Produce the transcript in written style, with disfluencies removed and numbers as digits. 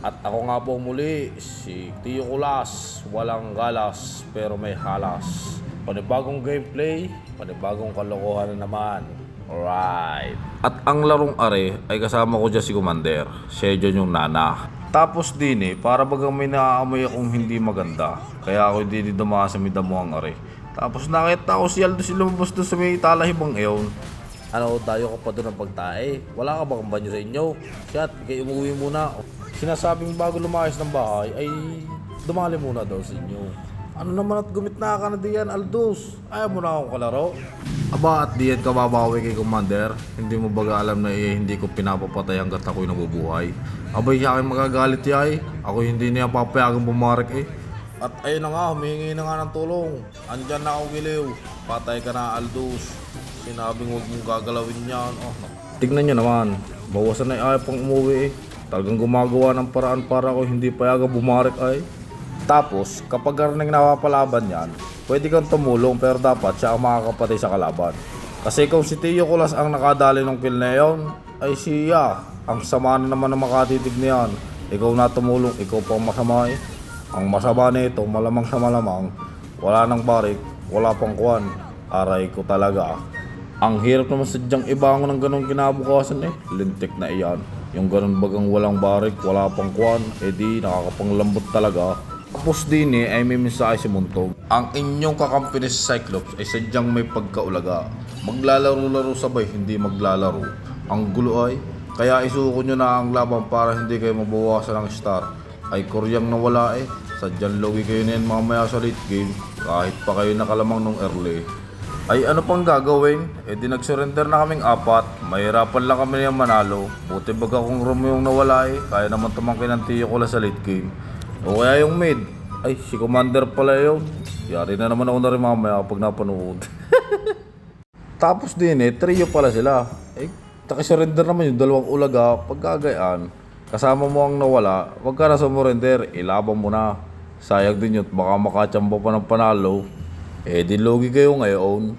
At ako nga po muli, si Tio Kulas, walang galas pero may halas. Panibagong gameplay, panibagong kalokohan na naman. Alright. At ang larong are ay kasama ko dyan si Commander, siya dyan yung nana. Tapos din para bagang may naaamoy akong hindi maganda, kaya ako hindi dumaan sa midamuhang are. Tapos nakita ko si Aldo sila lumabas doon sa may talahibang eon. Ano, tayo ka pa doon ng pagtae? Wala ka bang banyo sa inyo? Shit, kayo umuwi muna. Sinasabing bago lumayas ng bahay ay dumali muna daw sa inyo. Ano naman at gumit na ka na diyan, Aldos? Ayaw mo na akong kalaro? Aba at diyan ka babawi kay Commander? Hindi mo baga alam na hindi ko pinapapatay hanggat ako'y nabubuhay? Abay siya aking magagalit yay. Ako hindi niya papayagang bumarik eh. At ayun na nga, humingi na nga ng tulong. Andyan na ako giliw. Patay ka na, Aldos. Sinabing huwag mong gagalawin yan. Oh, no. Tignan nyo naman, bawasan na ayaw pang umuwi eh. Talagang gumagawa ng paraan para ako hindi payagang bumarik ay. Tapos, kapag karning napapalaban yan, pwede kang tumulong pero dapat siya ang makakapatay sa kalaban. Kasi kung si Tio Kulas ang nakadali ng kill na yun, ay siya. Ang sama na naman ng makatitig niyan. Ikaw na tumulong, ikaw pang masama eh. Ang masama nito, malamang sa malamang, wala nang barik, wala pang kuwan. Aray ko talaga. Ang hirap naman sadyang ibangon ng ganong kinabukasan eh. Lintik na iyan. Yung ganon bagang walang barik, wala pang kuwan, di nakakapanglambot talaga. Tapos din ay may mensahe si Muntog. Ang inyong kakampi ni Cyclops ay sadyang may pagkaulaga. Maglalaro-laro sabay, hindi maglalaro. Ang gulo ay, kaya isuko nyo na ang laban para hindi kayo mabawasan ng star. Ay kuryang nawala eh. Sadyang logi kayo na yan mamaya sa late game. Kahit pa kayo nakalamang nung early. Ay ano pang gagawin? Di nag-surrender na kaming apat. Mahirapan lang kami niyang manalo. Buti baga kung Romeo yung nawala eh. Kaya naman tumangkin ng Tio Kulas sa late game. O kaya yung mid. Ay si Commander pala yun. Yari na naman ako na rin mamaya pag napanood. Tapos din trio pala sila. Naki-surrender naman yung dalawang ulaga. Pagkagayaan, kasama mo ang nawala, wag ka na sumurrender, ilaban mo na. Sayang din yun, baka makachamba pa ng panalo. Di logi kayo ngayon.